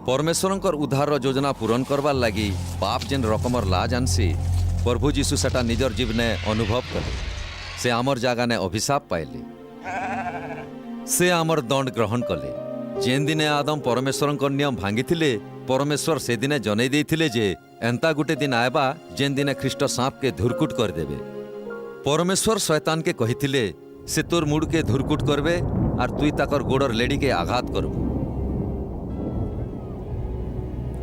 परमेश्वरंकर उद्धार योजना पूरण करवार लगी पाप जेन रकमर लाज आनसी प्रभु जीशु सेटा निजर जीवने अनुभव कले। से आमर जगह ने अभिशाप पाइले, से आमर दंड ग्रहण कले। जेन दिने आदम परमेश्वरंकर नियम भांगी परमेश्वर से दिने जनै देइथिले जे एंता गुटे दिन आएबा जेन दिने ख्रीष्ट सांप के धुरकुट कर देबे। परमेश्वर शैतान के कहिथिले से तोर मुड़ के धुरकुट करबे और तुई ताकर गोड़र लेडी के आघात करबू।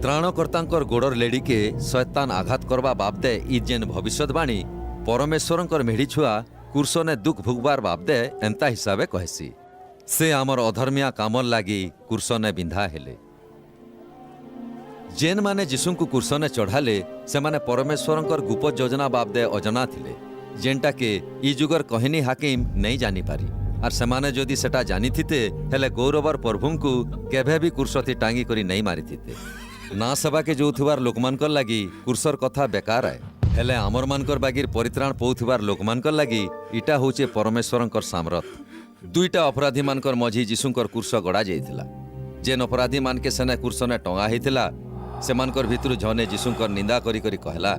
त्राणकर्तांकर गोड़र लेडी के शैतान आघात करवा बाबदे ई जेन भविष्यवाणी परमेश्वरंकर मेढ़ी छुआ कुर्सने दुख भुगबार बाबदे एंता हिसाबे कहसी। से आमर अधर्मिया कामर लागी कुर्सने बिंधा हेले। जेन माने जीशुंकु कुर्सने चढ़ाले से माने परमेश्वरंकर गुप्त योजना बाबदे अजना थिले, जेनटा के ई जुगर कहनी हाकिम नहीं जानी पारी। और सेमाने जदि सेटा जानी थिते हेले गौरवर प्रभुंकु केभे भी कुर्सथी टांगी करी नहीं मारी थिते। ना सभा के जोथुबार लोकमानकर लागी कुर्सर कथा बेकार है, हेले आमर मानकर बागिर परित्राण पौथुबार लोकमानकर लागी इटा होचे परमेश्वरंकर सामर्थ। दुईटा अपराधी मानकर मझी जीशुंकर कुर्स गड़ा जाइथिला। जेन अपराधी मान के सेने कुर्सने टंगा हेतिला सेमानकर भितरु जने जीशुंकर निंदा करी करी कहला,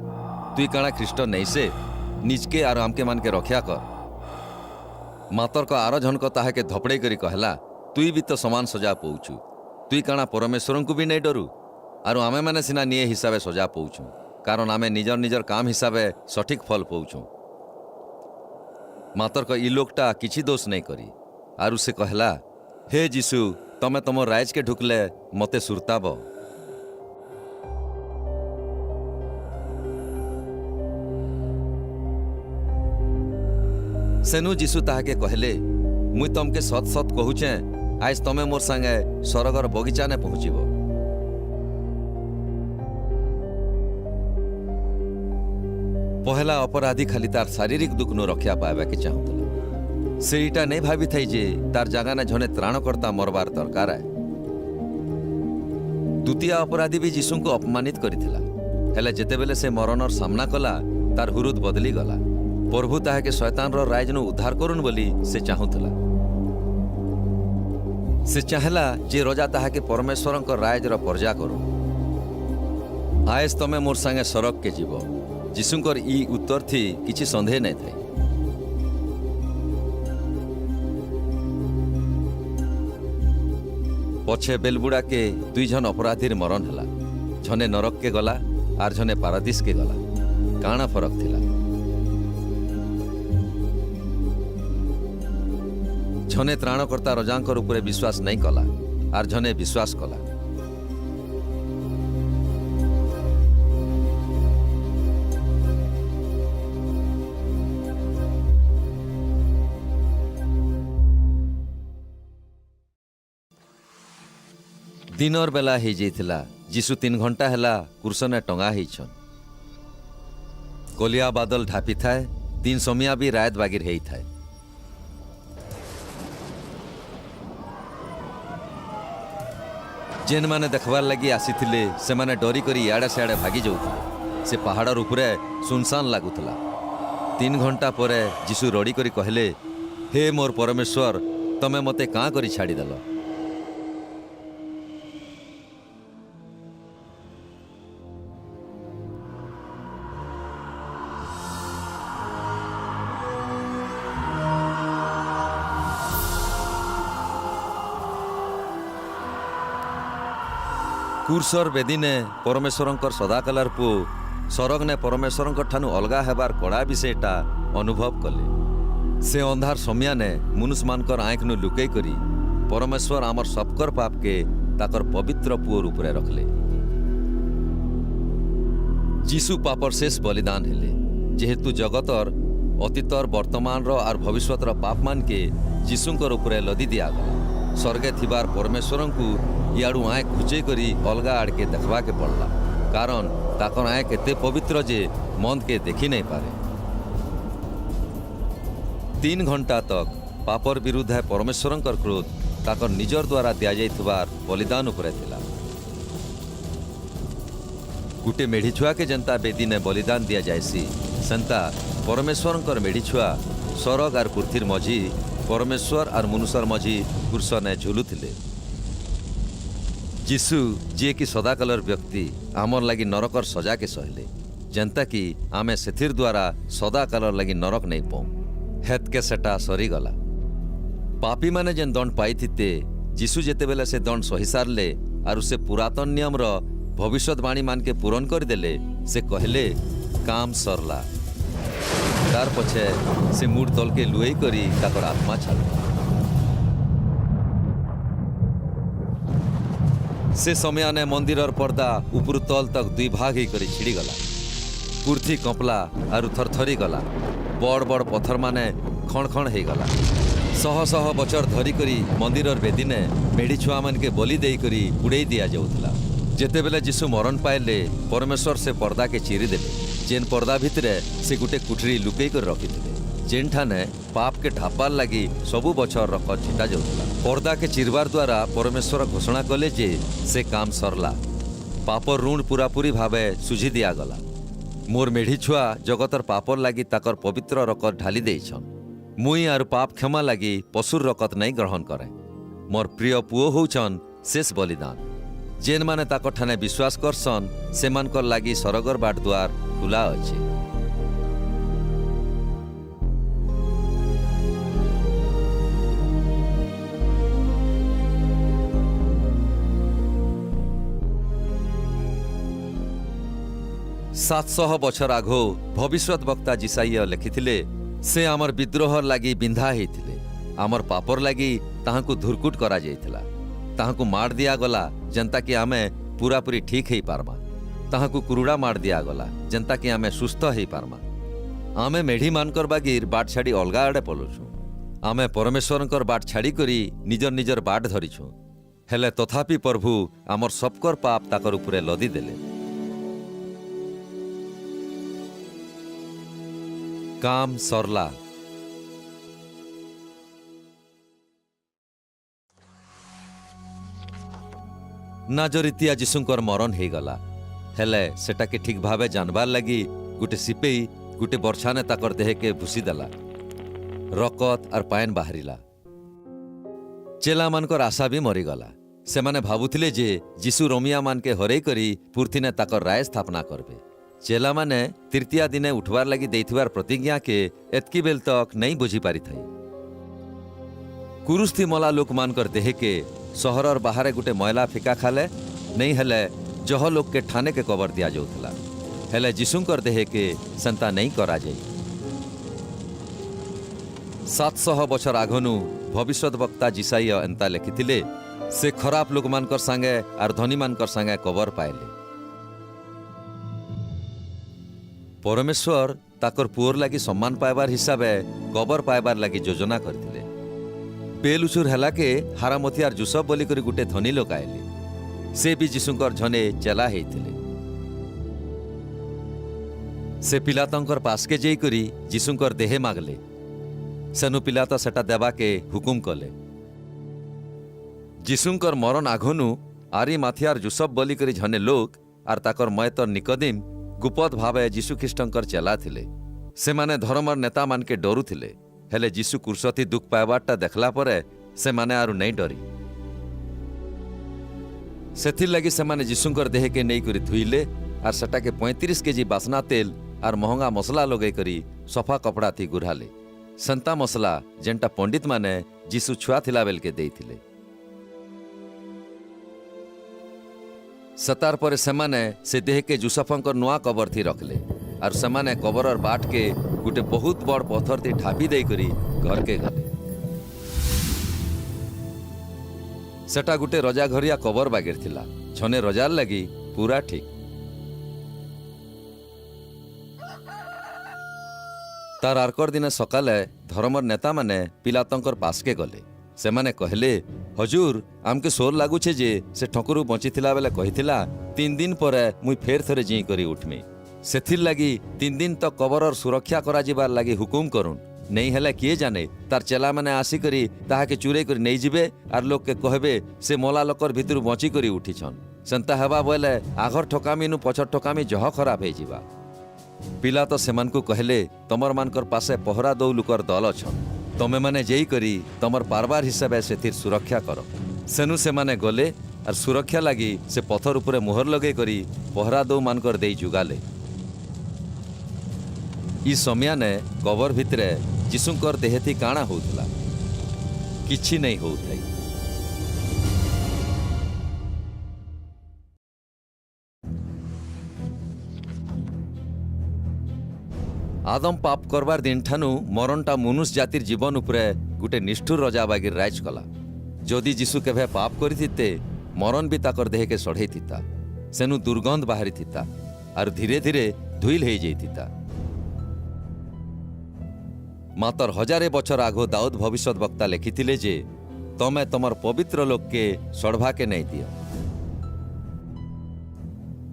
तुई काणा ख्रीष्ट नहीं से निजके आर आमके मान के रक्षा कर। मातर को आर झन को ताहे के धपड़े करी कहला, तुई भी तो समान सजा पौछु। तुई काणा परमेश्वरंकु भी नहीं डरू आर आमे माने सिना निये हिसाबे सजा पौछु, कारण आमे निजर निजर काम हिसाबे सठिक फल पौछु। मातर को ई लोकटा किछि दोष नहीं करी आरु से कहला, हे जीशु तमे तम राइज के ढुकले मते सुरताब। सेनु जीशु ताहाके कहले, मुई तमके सत सत कहूचे आज तमे मोर संगे सरगर बगीचा ने पहुँचब। पहला अपराधी खाली तार शारीरिक दुख नु रक्षा पाइबा के चाहूला। से इटा नहीं भावी थई जे तार जगह ने जने त्राणकर्ता मरबार दरकार है। द्वितीय अपराधी भी जीशु को अपमानित करिथिला, हेले जेतेबेले से मरणर सामना कला तार हुरुद बदली गला। प्रभु ताहाके शैतान रो राज नु उद्धार करुन बोली से चाहूला। से चाहला जे रजा ताहाके परमेश्वरंकर राज रो पर्जा करू। आयस तमे मोर संगे सरक के जीव। जीशुंकर ई उत्तर थी किछि संदेह नहीं थे। पछे बेलबुड़ा के दुई जन अपराधीर मरण हला। झने नरक के गला आर झने पारादीस के गला। काना फरक थिला? झने त्राणकर्ता रजांकर उपरे विश्वास नहीं कला आर झने विश्वास कला। दिनर बेला हो जाइथिला। जीशु 3 घंटा हेला कुर्सने टंगा होइछन। कोलिया बादल ढापी थाए, 3 समिया भी रायत बागिर हेई थाए। जेन माने देखबार लगी आसीथिले से माने डरी करी याडे सियाडे भागी जाउथिले। से पहाड़र उपरे सुनसान लागुथला। 3 घंटा परे जीशु रड़ी करी कहले, हे मोर परमेश्वर तमे मते काँ करी छाड़ी देल। कुर्सर बेदीने परमेश्वरंकर सदाकालार पु सरग ने परमेश्वरंकर ठानु अलगा हेबार कड़ा विषयटा अनुभव कले। से अंधार समिया ने मनुष्य मानकर आँख नु लुकई करी परमेश्वर आमर सबकर पाप के ताकर पवित्र पुओर उपरे रखले। जीशु पापर शेष बलिदान हेले, जेहेतु जगतर अतीतर वर्तमान रो आर भविष्यत रो पाप मान के जीशुंकर उपरे लदी दिया गला। स्वर्गे थिबार परमेश्वरंकु याडू आँख घुचई करी अलगा आड़ के देखबा के पड़ला, कारण ताकर आँख एते पवित्र जे मन के देखी नहीं पारे। 3 घंटा तक पापर विरुद्ध है परमेश्वरंकर क्रोध ताकर निजर द्वारा दिया जाइथिबार बलिदान उपरे थिला। गुटे मेढ़ी छुआ के जनता बेदी ने बलिदान दिया जायसी, सेंता परमेश्वरंकर मेढ़ी छुआ सरग आर पृथ्वीर मझी परमेश्वर आर मनुष्यर मझी कुर्सने झुलुथिले। जीशु जी कि सदाकालर व्यक्ति आमर लगी नरकर सजा के सहले जेंता कि आमे सेथिर द्वारा सदाकालर लगी नरक नहीं पाऊँ हेत के सेटा सरीगला पापी माने जेन दंड पाई जीशु जेते बेले से दंड सही सारले आर से पुरातन नियम रो भविष्यवाणी मान के पूरण करदेले से कहले काम सरला तार पछे से मुड़ तल के लुई करी ताकर आत्मा छाड़ से समय ने मंदिर पर्दा ऊपर तल तक दुई भाग ही करी छिड़ी गला कुर्थी कंपला आरु थरथरी गला बड़ बड़ पत्थर माने खण खण हो गला शह शह बचर धरी करी मंदिर बेदी ने मेढ़ी छुआ मान के बलि दे करी उड़े दिया जाउथला जेते बेले जीशु मरण पाइले परमेश्वर से पर्दा के चिरी देले जेन पर्दा भितरे से गुटे कुठरी लुकई कर रखिथिले जेन ठाने पाप के ढापार लगी सबु बचर रख छिटा जाउथला पर्दा के चिरबार द्वारा परमेश्वर घोषणा कले जे से काम सरला पापर ऋण पूरापूरी भावे सुझी दिया गला मोर मेढ़ी छुआ जगतर पापर लगी ताकर पवित्र रकत ढाली देइछन मुई आर पाप क्षमा लगी पशुर रकत नहीं ग्रहण करे मोर प्रिय पुओ होउछन शेष बलिदान जेन माने ताकर ठाने विश्वास करसन सेमानकर लगी सरगर बाट द्वार खुला अछि सातशह बछर आघो भविष्यत वक्ता जिसाइया लिखिथिले से आमर विद्रोह लगी बिंधा होइथिले आमर पापर लगी ताहाकु धुरकुट करा जाइथिला ताहाकु मार दिया गला जनता कि आमे पूरापूरी ठीक ही पारमा ताहाकु कुरुड़ा मार दिया गला जनता कि आमे सुस्थ ही पारमा आमे मेढ़ी मानकर बागिर बाट छाड़ी अलगा आड़े पलुछु आमे परमेश्वरंकर बाट छाड़ी करी निजर निजर बाट धरिछु हेले तथापि प्रभु आमर सबकर पाप ताकर उपरे लदी देले काम सरला नाजरितिया जीशुंकर मरण हो गला हेले सेटा के ठीक भावे जानबार लगी गुटे सिपेई गुटे बर्छाने ताकर देह के भूसी देला रकत और पायन बाहरिला चेला मानकर आशा भी मरीगला से माने भावुथिले जे जीशु रोमिया मान के हरई करी पूर्थिने ताकर राय स्थापना करबे चेला माने तृतीया दिने उठवार लगी देथिवार प्रतिज्ञा के एतकी बेल तक नहीं बुझी पारि थई कुरुस्थी मला लोक मानकर देह के सहरर बाहर गुटे मैला फिका खाले नहीं हेले जह लोक के ठाने के कबर दिया जाउथला हेले जीशुंकर देह के संता नहीं करा जाई 700 बछर आघनु भविष्यत वक्ता जिसाइया एंता लिखिथिले से खराब लोक मानकर संगे आर धनी मानकर संगे कबर पाइले परमेश्वर ताकर पुअर लगी सम्मान पाइबार हिसाबे कबर पाइबार लगी योजना करथिले बेलुचुर हेला के हारामतियार जुसफ बोली करी गुटे धनी लोक आइले से भी जीशुंकर झने चेला हेइथिले से पिलातंकर पास के जेई करी जीशुंकर देहे मागले सेनु पिलात सेटा देबा के हुकुम कले जीशुंकर मरण आघनु आरी माथियार जुसफ बोली करी झने लोक आर ताकर मयतर निकोदेम गुपत भावे जीशु ख्रीष्टंकर चेला थिले से माने धर्मर नेता मान के डरू थिले हेले जीशु कुर्सती दुख पाइबारटा देखला परे से माने आरु नहीं डरी सेथिर लगी से माने जीशुंकर देह के नहीं करी धुइले आर सेटा के 35 केजी बासना तेल आर महंगा मसला लगे करी सफा कपड़ा थी गुराले संता मसला जेंटा पंडित माने जीशु छुआ थिला बेल के देइथिले सतार पर सेमाने से देह के जुसफंकर नुआ कबर थी रखले और सेमाने कबरर बाट के गुटे बहुत बड़ पत्थर थी ठापी दे करी घर के गले सेटा गुटे रजा घरिया कबर बागिर थिला छने रजार लगी पूरा ठीक तार आरकर दिने सकाले धर्मर नेता माने पिलातंकर पास के गले से माने कहले हजूर आमके सोर लागुछे जे से ठकुरु बंचिथिला बेले कहिथिला 3 दिन परे मुई फेर थरे जी करी उठमी सेथिर लगी 3 दिन तक कबरर सुरक्षा करा जिबार लगी हुकुम करुन नहीं हेले किए जाने तार चेला माने आसी करी ताहा के चुरे करी नहीं जिबे आर लोग के कहबे से मोला लोकर भितर बंची करी उठिछन सेंता हेबा बोले आघर ठकामी नु पछर ठकामी जह खराब हे जिबा पिला तो सेमान को कहले तमर मानकर पासे पहरा दौ लुकर दल छन तमे माने जेई करी तमर पारबार हिसाबे सेथिर सुरक्षा करो सेनु से माने गले और सुरक्षा लगी से पथर उपरे मोहर लगे करी पहरा दो मानकर दे जुगाले। ई समय ने कबर भितरे जीशुंकर देहती काଣା होउथला किछि नहीं होउथाई। आदम पाप करबार दिन ठानु मरणटा मनुष्य जातिर जीवन उपरे गुटे निष्ठुर रजा बागिर राज कला। जदि जीशु केभे पाप करिथिते मरण भी ताकर देह के सढ़ई थिता, सेनु दुर्गंध बाहरी थिता और धीरे धीरे धुइल हो जाइथिता। मातर हजारे बछर आगो दाऊद भविष्यत वक्ता लिखिथिले जे तमे तमर पवित्र लोक के सड़भा के नहीं दियो।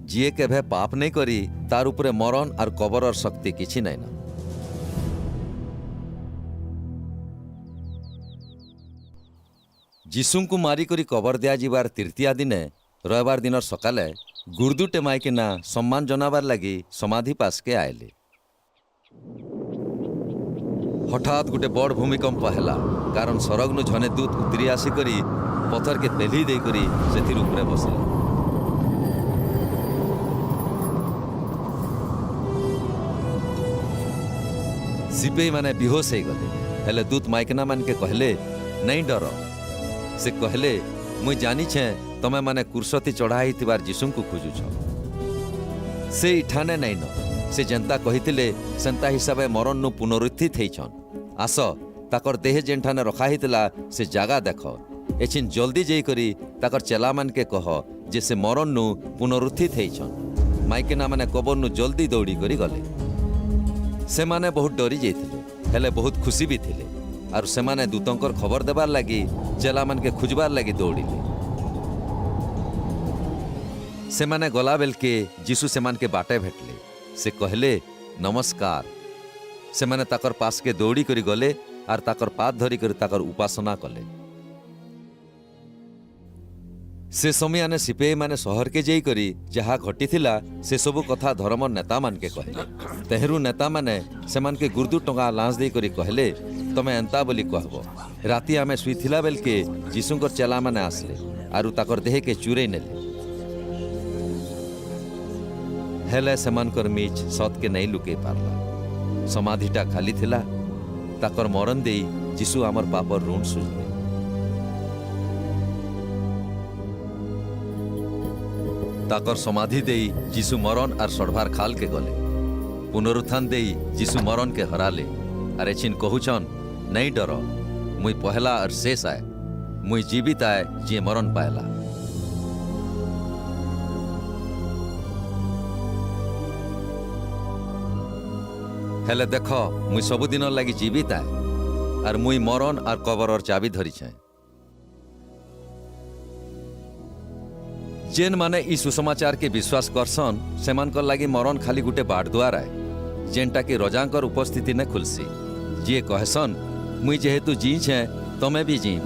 जीए केभे पाप नहीं करी तार उपरे मरण और कबरर शक्ति किछि नहीं ना। जीशुंकु मारिकरी कबर दिया जीवार तृतीया दिने रविवार दिन सकाले गुर्दु टेमाइकिना सम्मान जनाबार लगी समाधि पास के आयले। हठात गुटे बड़ भूमिकंप हैला, कारण सरगनु झने दूत उतरी आसिकरी पथर के पेली देकरी सेथिर उपरे बसले। सिपाही माने बेहोश हो गले, हेले दूत माइकना मान के कहले नहीं डर। से कहले मुई जानी छे तमे माने कुर्सती चढ़ाई थिबार जीशुंकु खोजुछ। से इठाने नहीं न, से जनता कहिथिले सेंता हिसाबे मरण नु पुनरुत्थित हेइछन। आस ताकर देह जेंठाने रखा हितला से जागा देख, एछिन जल्दी जेई करी ताकर चेला मान के कह जे से मरण नु पुनरुत्थित हेइछन। माइकेना माने कबर नु जल्दी दौड़ी करी गले। से माने बहुत डरी जाइथिले, हेले बहुत खुशी भी थिले और से माने दूतंकर खबर देबार लगी चेला मान के खुजबार लगी दौड़िले। से माने गला बेल के जीशु से मान के बाटे भेटले। से कहले नमस्कार। से माने ताकर पास के दौड़ी करी गले और ताकर पात धरी करी ताकर उपासना कले। से समय आने सिपाही माने शहर के जेई करी जहा घटी थिला से सबु कथा धर्म नेता मान के कहले। तेहरू नेता माने से मान के गुर्दु टंगा लांच दे करी कहले तमे एंता बोली कहबो। राति आमे सुईथिला बेल के जीशुंकर चेला माने आसले आरु ताकर देह के चुरे नेले। हेले सेमानकर मीच सत के नहीं लुके पारला। समाधिटा खाली थिला। ताकर मरण देई जीशु आमर पापर ऋण सुझले। ताकर समाधि देई जीशु मरण और सड़भार खाल के गले। पुनरुत्थान देई जीशु मरण के हराले और एछिन कहूछन नहीं डर, मुई पहला और शेष आए, मुई जीवित आए जे मरण पायला। हेले देख मुई सबुदिन लगी जीवित आए और मुई मरण और कबर और चाबी धरी छे। जेन माने ई सुसमाचार के विश्वास करसन सेमानकर लागी मरण खाली गुटे बाट द्वार आए जेनटा कि रजांकर उपस्थिति ने खुलसी। जी कहसन मुई जेहेतु जी छे तमे भी जीव।